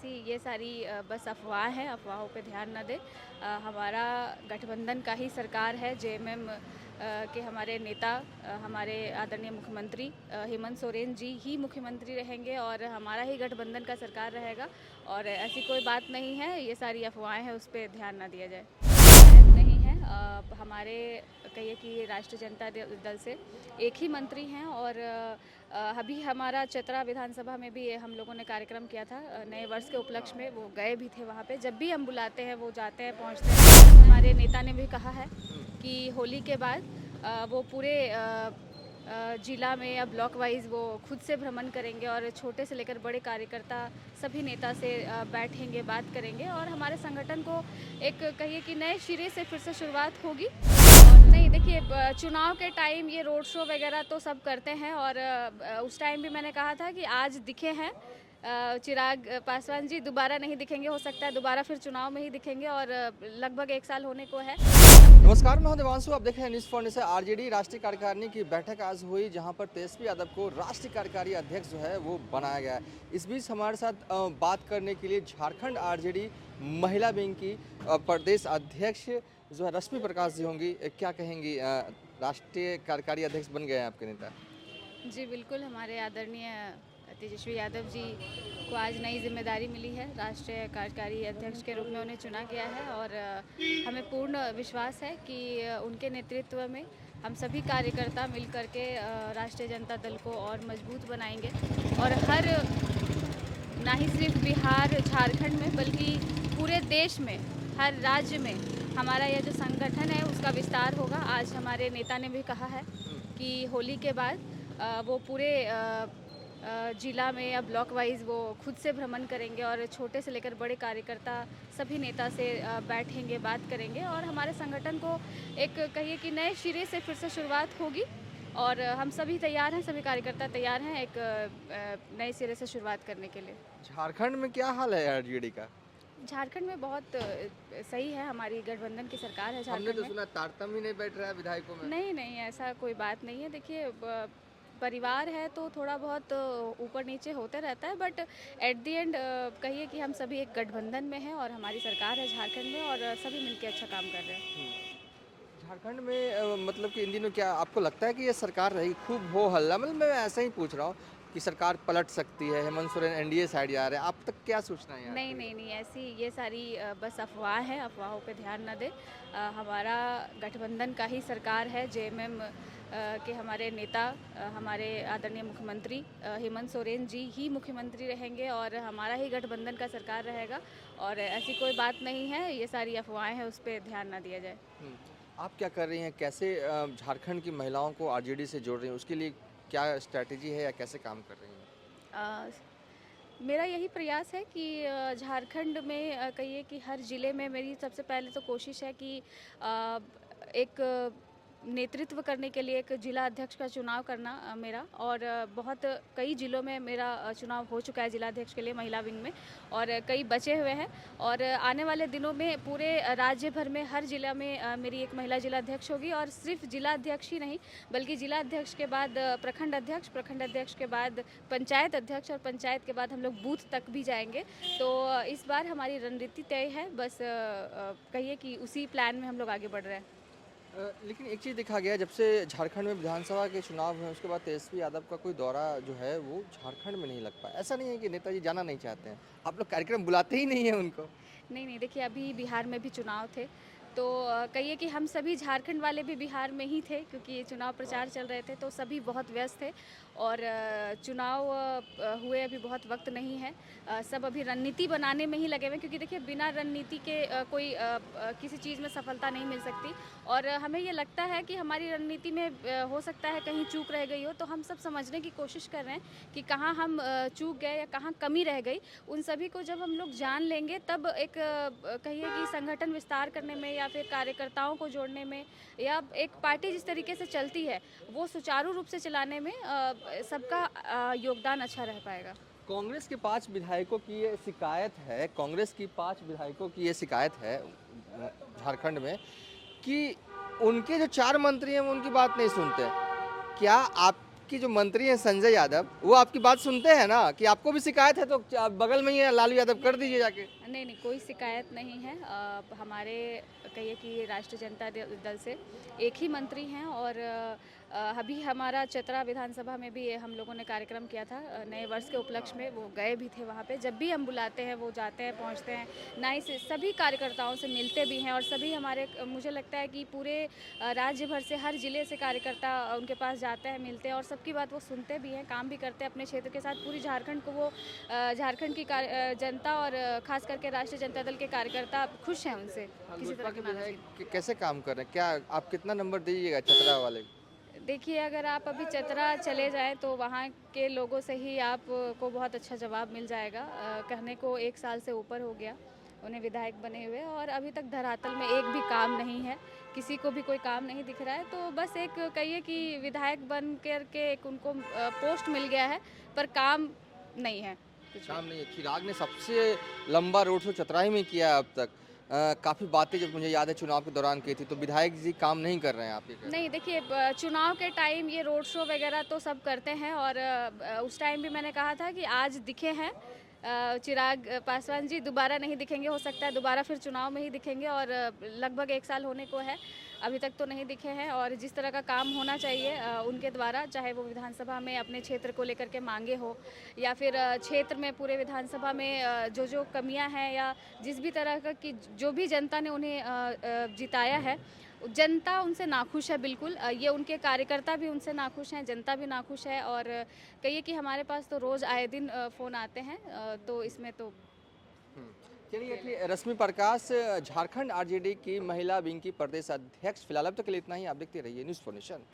ऐसी ये सारी बस अफवाह हैं, अफवाहों पे ध्यान न दें। हमारा गठबंधन का ही सरकार है। जेएमएम के हमारे नेता हमारे आदरणीय मुख्यमंत्री हेमंत सोरेन जी ही मुख्यमंत्री रहेंगे और हमारा ही गठबंधन का सरकार रहेगा और ऐसी कोई बात नहीं है। ये सारी अफवाहें हैं, उस पर ध्यान न दिया जाए। नहीं है। हमारे कहिए कि राष्ट्रीय जनता दल से एक ही मंत्री हैं और अभी हमारा चतरा विधानसभा में भी हम लोगों ने कार्यक्रम किया था नए वर्ष के उपलक्ष्य में। वो गए भी थे वहाँ पे। जब भी हम बुलाते हैं वो जाते हैं, पहुँचते हैं। हमारे नेता ने भी कहा है कि होली के बाद वो पूरे जिला में या ब्लॉक वाइज वो खुद से भ्रमण करेंगे और छोटे से लेकर बड़े कार्यकर्ता सभी नेता से बैठेंगे, बात करेंगे और हमारे संगठन को एक कहिए कि नए सिरे से फिर से शुरुआत होगी। और नहीं, देखिए, चुनाव के टाइम ये रोड शो वगैरह तो सब करते हैं और उस टाइम भी मैंने कहा था कि आज दिखे हैं चिराग पासवान जी, दोबारा नहीं दिखेंगे। हो सकता है दोबारा फिर चुनाव में ही दिखेंगे और लगभग 1 साल होने को है। नमस्कार, मैं हूं देवांशु। आप देख रहे हैं न्यूज़ फॉर नेशन। आरजेडी राष्ट्रीय कार्यकारिणी की बैठक आज हुई, जहां पर तेजस्वी यादव को राष्ट्रीय कार्यकारी अध्यक्ष जो है वो बनाया गया है। इस बीच हमारे साथ बात करने के लिए झारखंड आरजेडी महिला विंग की प्रदेश अध्यक्ष जो है रश्मि प्रकाश जी होंगी। क्या कहेंगी, राष्ट्रीय कार्यकारी अध्यक्ष बन गए हैं आपके नेता? जी बिल्कुल, हमारे आदरणीय तेजस्वी यादव जी को आज नई जिम्मेदारी मिली है। राष्ट्रीय कार्यकारी अध्यक्ष के रूप में उन्हें चुना गया है और हमें पूर्ण विश्वास है कि उनके नेतृत्व में हम सभी कार्यकर्ता मिलकर के राष्ट्रीय जनता दल को और मजबूत बनाएंगे और हर ना ही सिर्फ बिहार झारखंड में बल्कि पूरे देश में, हर राज्य में हमारा यह जो संगठन है उसका विस्तार होगा। आज हमारे नेता ने भी कहा है कि होली के बाद वो पूरे जिला में या ब्लॉक वाइज वो खुद से भ्रमण करेंगे और छोटे से लेकर बड़े कार्यकर्ता सभी नेता से बैठेंगे, बात करेंगे और हमारे संगठन को एक कहिए कि नए सिरे से फिर से शुरुआत होगी और हम सभी तैयार हैं, सभी कार्यकर्ता तैयार हैं एक नए सिरे से शुरुआत करने के लिए। झारखंड में क्या हाल है आरजेडी का? झारखंड में बहुत सही है, हमारी गठबंधन की सरकार है हमने झारखंड तो में। सुना तारतम्य ही नहीं बैठ रहा है विधायकों में। नहीं नहीं, ऐसा कोई बात नहीं है। देखिए, परिवार है तो थोड़ा बहुत ऊपर नीचे होते रहता है, बट एट द एंड कहिए कि हम सभी एक गठबंधन में हैं और हमारी सरकार है झारखंड में और सभी मिलकर अच्छा काम कर रहे हैं। झारखंड में मतलब कि इन दिनों क्या आपको लगता है कि ये सरकार रही खूब हो हल्ला? मतलब मैं ऐसा ही पूछ रहा हूँ कि सरकार पलट सकती है, हेमंत सोरेन एनडीए साइड जा रहे हैं, आप तक क्या सूचना है? नहीं नहीं नहीं, ऐसी ये सारी बस अफवाह हैं, अफवाहों पे ध्यान न दें। हमारा गठबंधन का ही सरकार है। जेएमएम के हमारे नेता हमारे आदरणीय मुख्यमंत्री हेमंत सोरेन जी ही मुख्यमंत्री रहेंगे और हमारा ही गठबंधन का सरकार रहेगा और ऐसी कोई बात नहीं है। ये सारी अफवाहें हैं, उस पर ध्यान न दिया जाए। आप क्या कर रही हैं, कैसे झारखंड की महिलाओं को आरजेडी से जोड़ रही हैं, उसके लिए क्या स्ट्रैटेजी है या कैसे काम कर रही हैं? मेरा यही प्रयास है कि झारखंड में कहिए कि हर ज़िले में मेरी सबसे पहले तो कोशिश है कि एक नेतृत्व करने के लिए एक जिला अध्यक्ष का चुनाव करना मेरा और बहुत कई ज़िलों में मेरा चुनाव हो चुका है जिला अध्यक्ष के लिए महिला विंग में और कई बचे हुए हैं और आने वाले दिनों में पूरे राज्य भर में हर जिला में मेरी एक महिला जिला अध्यक्ष होगी और सिर्फ जिला अध्यक्ष ही नहीं बल्कि जिला अध्यक्ष के बाद प्रखंड अध्यक्ष के बाद पंचायत अध्यक्ष और पंचायत के बाद हम लोग बूथ तक भी जाएंगे। तो इस बार हमारी रणनीति तय है, बस कहिए कि उसी प्लान में हम लोग आगे बढ़ रहे हैं। लेकिन एक चीज़ देखा गया, जब से झारखंड में विधानसभा के चुनाव हुए उसके बाद तेजस्वी यादव का कोई दौरा जो है वो झारखंड में नहीं लग पाया। ऐसा नहीं है कि नेताजी जाना नहीं चाहते हैं, आप लोग कार्यक्रम बुलाते ही नहीं हैं उनको? नहीं नहीं, देखिए, अभी बिहार में भी चुनाव थे तो कहिए कि हम सभी झारखंड वाले भी बिहार में ही थे क्योंकि चुनाव प्रचार चल रहे थे तो सभी बहुत व्यस्त थे और चुनाव हुए अभी बहुत वक्त नहीं है। सब अभी रणनीति बनाने में ही लगे हुए क्योंकि देखिए बिना रणनीति के कोई किसी चीज़ में सफलता नहीं मिल सकती और हमें ये लगता है कि हमारी रणनीति में हो सकता है कहीं चूक रह गई हो, तो हम सब समझने की कोशिश कर रहे हैं कि कहाँ हम चूक गए या कहाँ कमी रह गई। उन सभी को जब हम लोग जान लेंगे तब एक कहिए कि संगठन विस्तार करने में या फिर कार्यकर्ताओं को जोड़ने में या एक पार्टी जिस तरीके से चलती है वो सुचारू रूप से चलाने में सबका योगदान अच्छा रह पाएगा। कांग्रेस के 5 विधायकों की ये शिकायत है, कांग्रेस की 5 विधायकों की ये शिकायत है झारखंड में कि उनके जो 4 मंत्री हैं वो उनकी बात नहीं सुनते। क्या आपकी जो मंत्री हैं संजय यादव, वो आपकी बात सुनते हैं ना कि आपको भी शिकायत है तो बगल में ही है लालू यादव, कर दीजिए जाके। नहीं, कोई शिकायत नहीं है। हमारे कहिए कि राष्ट्रीय जनता दल से एक ही मंत्री हैं और अभी हमारा चतरा विधानसभा में भी हम लोगों ने कार्यक्रम किया था नए वर्ष के उपलक्ष्य में, वो गए भी थे वहाँ पे। जब भी हम बुलाते हैं वो जाते हैं, पहुँचते हैं, नाई से सभी कार्यकर्ताओं से मिलते भी हैं और सभी हमारे, मुझे लगता है कि पूरे राज्य भर से, हर जिले से कार्यकर्ता उनके पास जाते हैं, मिलते हैं और सबकी बात वो सुनते भी हैं, काम भी करते हैं अपने क्षेत्र के साथ। पूरी झारखंड को वो झारखंड की जनता और खास करके राष्ट्रीय जनता दल के कार्यकर्ता खुश हैं उनसे किसी तरह की नाराजगी। कैसे काम कर रहे हैं, क्या आप कितना नंबर दीजिएगा चतरा वाले? देखिए, अगर आप अभी चतरा चले जाएं तो वहाँ के लोगों से ही आपको बहुत अच्छा जवाब मिल जाएगा। कहने को 1 साल से ऊपर हो गया उन्हें विधायक बने हुए और अभी तक धरातल में एक भी काम नहीं है, किसी को भी कोई काम नहीं दिख रहा है। तो बस एक कहिए कि विधायक बन करके एक उनको पोस्ट मिल गया है, पर काम नहीं है। काम नहीं है। चिराग ने सबसे लंबा रोड शो चतरा ही में किया है अब तक। काफ़ी बातें जब मुझे याद है चुनाव के दौरान की थी, तो विधायक जी काम नहीं कर रहे हैं आपके? नहीं, देखिए, चुनाव के टाइम ये रोड शो वगैरह तो सब करते हैं और उस टाइम भी मैंने कहा था कि आज दिखे हैं चिराग पासवान जी, दोबारा नहीं दिखेंगे, हो सकता है दोबारा फिर चुनाव में ही दिखेंगे और लगभग 1 साल होने को है, अभी तक तो नहीं दिखे हैं। और जिस तरह का काम होना चाहिए उनके द्वारा, चाहे वो विधानसभा में अपने क्षेत्र को लेकर के मांगे हो या फिर क्षेत्र में पूरे विधानसभा में जो कमियां हैं या जिस भी तरह का कि जो भी जनता ने उन्हें जिताया है, जनता उनसे नाखुश है बिल्कुल। ये उनके कार्यकर्ता भी उनसे नाखुश हैं, जनता भी नाखुश है और कहिए कि हमारे पास तो रोज़ आए दिन फ़ोन आते हैं, तो इसमें तो चलिए, रश्मि प्रकाश झारखंड आरजेडी की महिला विंग की प्रदेश अध्यक्ष। फिलहाल अब तक के लिए इतना ही। आप देखते रहिए न्यूज़ 4 नेशन।